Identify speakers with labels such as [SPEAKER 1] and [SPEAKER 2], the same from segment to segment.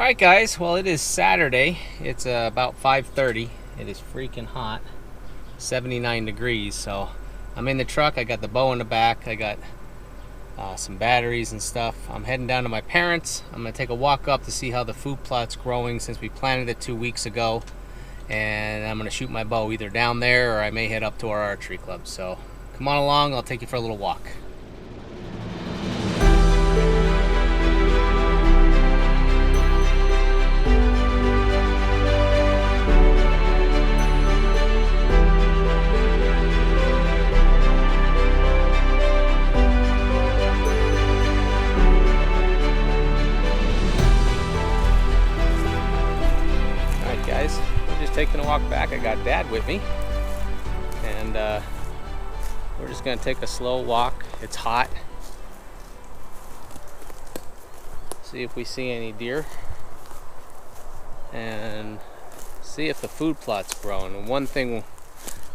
[SPEAKER 1] Alright guys, well it is Saturday. It's about 5:30. It is freaking hot. 79 degrees. So I'm in the truck. I got the bow in the back. I got some batteries and stuff. I'm heading down to my parents'. I'm going to take a walk up to see how the food plot's growing since we planted it 2 weeks ago. And I'm going to shoot my bow either down there or I may head up to our archery club. So come on along. I'll take you for a little walk. Guys, we're just taking a walk back. I got Dad with me, and we're just gonna take a slow walk. It's hot. See if we see any deer and see if the food plot's growing. And one thing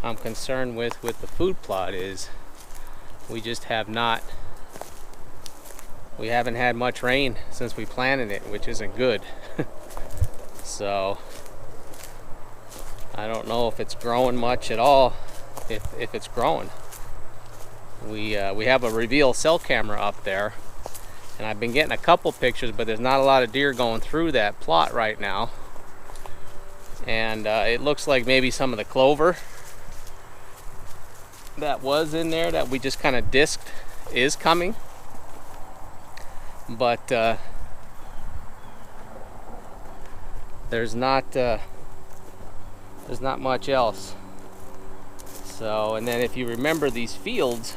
[SPEAKER 1] I'm concerned with the food plot is we haven't had much rain since we planted it, which isn't good. So I don't know if it's growing much at all, if it's growing. We have a reveal cell camera up there, and I've been getting a couple pictures, but there's not a lot of deer going through that plot right now. And it looks like maybe some of the clover that was in there that we just kind of disked is coming. But there's not much else. So, and then if you remember these fields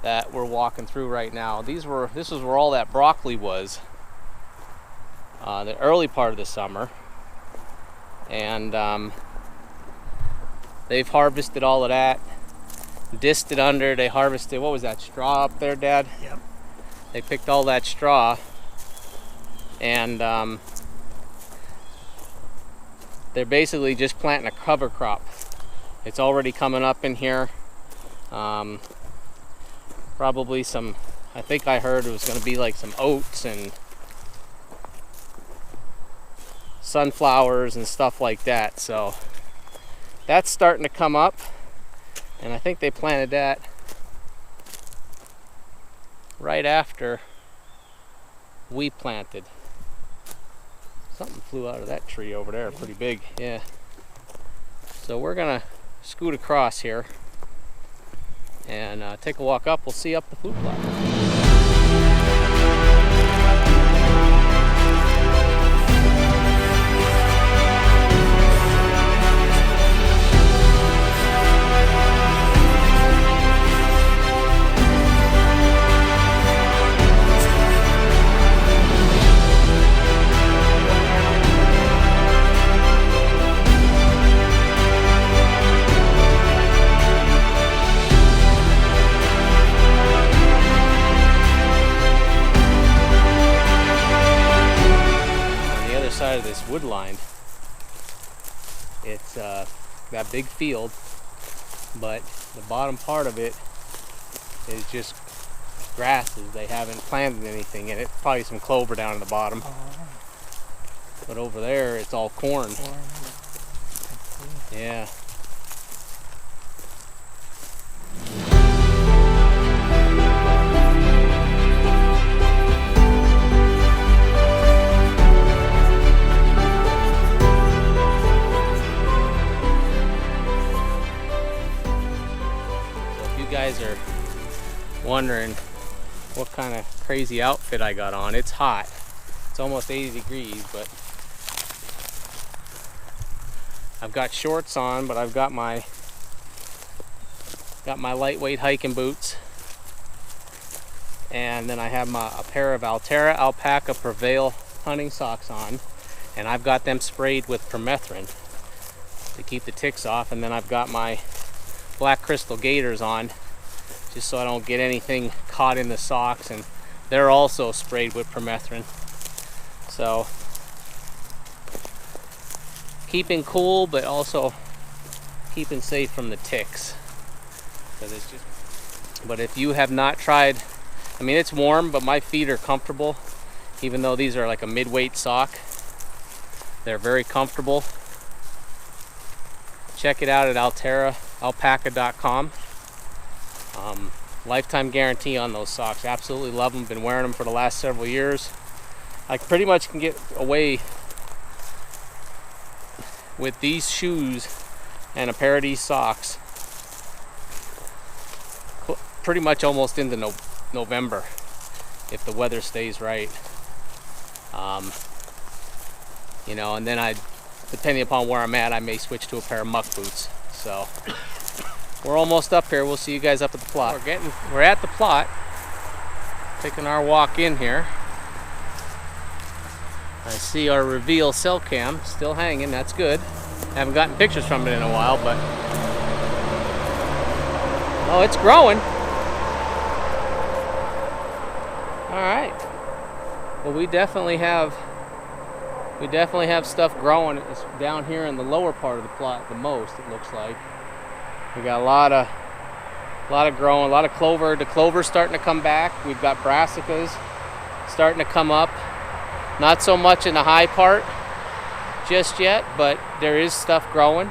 [SPEAKER 1] that we're walking through right now, this is where all that broccoli was the early part of the summer, and they've harvested all of that, disked it under. They harvested, what was that, straw up there, Dad?
[SPEAKER 2] Yep.
[SPEAKER 1] They picked all that straw, and they're basically just planting a cover crop. It's already coming up in here. Probably some, I think I heard it was going to be like some oats and sunflowers and stuff like that. So that's starting to come up, and I think they planted that right after we planted. Something flew out of that tree over there, pretty big, yeah. So we're gonna scoot across here and take a walk up. We'll see up the food plot. Side of this wood line, it's that big field, but the bottom part of it is just grasses. They haven't planted anything in it. Probably some clover down in the bottom, but over there it's all corn. Yeah. Guys are wondering what kind of crazy outfit I got on. It's hot. It's almost 80 degrees, but I've got shorts on, but I've got my lightweight hiking boots, and then I have a pair of Altera Alpaca Prevail hunting socks on, and I've got them sprayed with permethrin to keep the ticks off, and then I've got my black crystal gaiters on just so I don't get anything caught in the socks, and they're also sprayed with permethrin. So keeping cool, but also keeping safe from the ticks. But if you have not tried, I mean, it's warm, but my feet are comfortable even though these are like a mid-weight sock. They're very comfortable. Check it out at alpaca.com. Lifetime guarantee on those socks. Absolutely love them. Been wearing them for the last several years. I pretty much can get away with these shoes and a pair of these socks pretty much almost into November if the weather stays right. You know, and then depending upon where I'm at, I may switch to a pair of muck boots. So we're almost up here. We'll see you guys up at the plot. We're at the plot, taking our walk in here. I see our reveal cell cam still hanging. That's good. Haven't gotten pictures from it in a while, but oh, it's growing. All right. Well, we definitely have stuff growing. It's down here in the lower part of the plot the most, it looks like. We got a lot of growing, a lot of clover. The clover's starting to come back. We've got brassicas starting to come up. Not so much in the high part just yet, but there is stuff growing.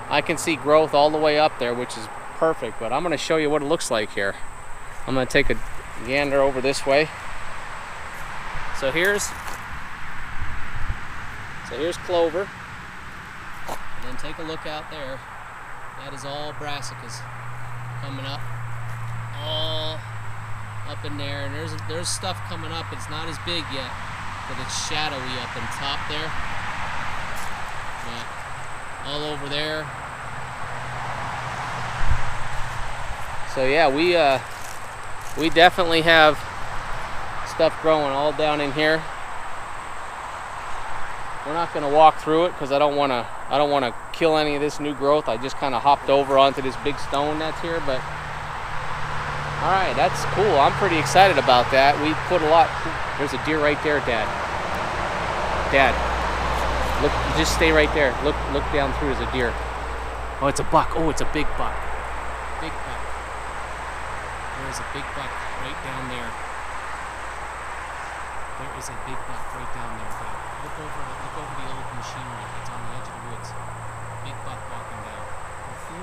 [SPEAKER 1] I can see growth all the way up there, which is perfect, but I'm going to show you what it looks like here. I'm going to take a gander over this way. So here's clover, and then take a look out there. That is all brassicas coming up, all up in there, and there's stuff coming up. It's not as big yet, but it's shadowy up in top there. But all over there. So yeah, we definitely have stuff growing all down in here. We're not going to walk through it because I don't want to kill any of this new growth. I just kind of hopped over onto this big stone that's here, but all right, that's cool. I'm pretty excited about that. We put a lot. There's a deer right there, Dad. Dad, look, just stay right there. Look down through. There's a deer. Oh, it's a buck. Oh, it's a big buck. Big buck. There's a big buck right down there. There is a big buck right down there, Dad. Look over the old machinery that's on the edge of the woods. Big buck walking down. You see?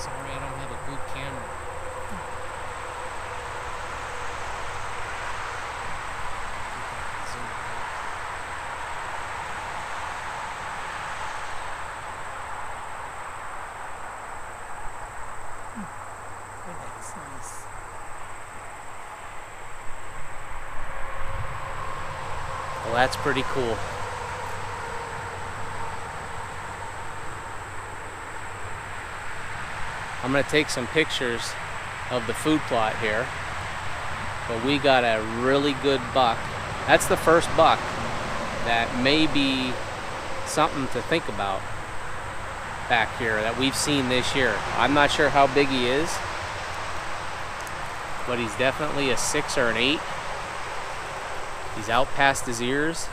[SPEAKER 1] Sorry, I don't have a good camera. That's nice. Well, that's pretty cool. I'm going to take some pictures of the food plot here, but we got a really good buck. That's the first buck that may be something to think about back here that we've seen this year. I'm not sure how big he is, but he's definitely a 6 or an 8. He's out past his ears.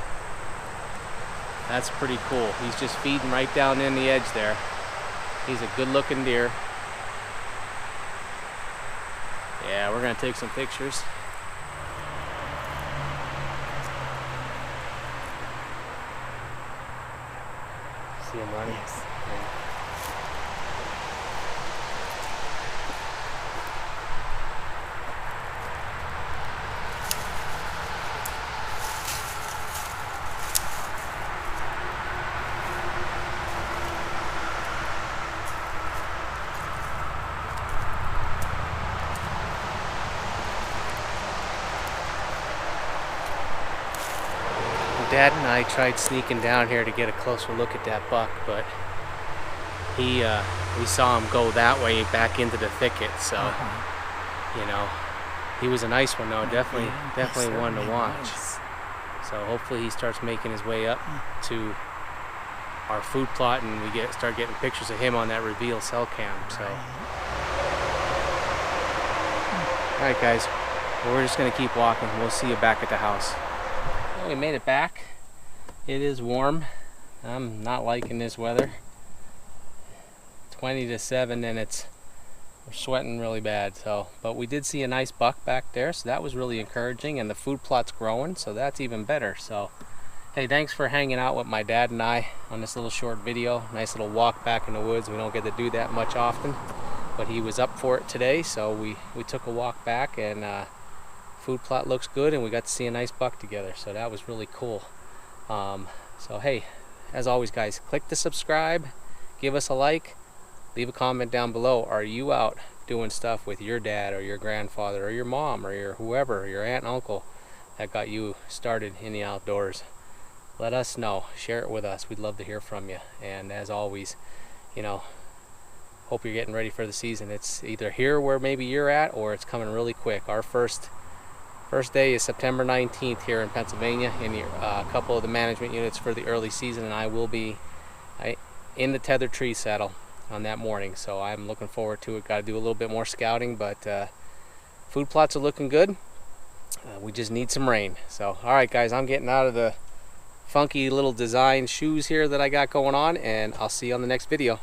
[SPEAKER 1] That's pretty cool. He's just feeding right down in the edge there. He's a good looking deer. Yeah, we're gonna take some pictures. See him running? Yes. Yeah. Dad and I tried sneaking down here to get a closer look at that buck, but we saw him go that way back into the thicket. So, you know, he was a nice one though. Definitely one to watch. So hopefully he starts making his way up to our food plot, and we start getting pictures of him on that reveal cell cam. So, all right, guys, well, we're just gonna keep walking. We'll see you back at the house. Well, we made it back. It is warm. I'm not liking this weather. 20 to 7, and it's We're sweating really bad. So, but we did see a nice buck back there, so that was really encouraging, and the food plot's growing, so that's even better. So hey, thanks for hanging out with my dad and I on this little short video. Nice little walk back in the woods. We don't get to do that much often, but he was up for it today, so we took a walk back, and food plot looks good, and we got to see a nice buck together, so that was really cool. So hey, as always guys, click the subscribe, give us a like, leave a comment down below. Are you out doing stuff with your dad or your grandfather or your mom or your whoever, your aunt and uncle that got you started in the outdoors? Let us know, share it with us. We'd love to hear from you. And as always, you know, hope you're getting ready for the season. It's either here where maybe you're at, or it's coming really quick. Our first day is September 19th here in Pennsylvania, in a couple of the management units for the early season, and I will be in the tethered tree saddle on that morning, so I'm looking forward to it. Got to do a little bit more scouting, but food plots are looking good. We just need some rain. So all right guys, I'm getting out of the funky little design shoes here that I got going on, and I'll see you on the next video.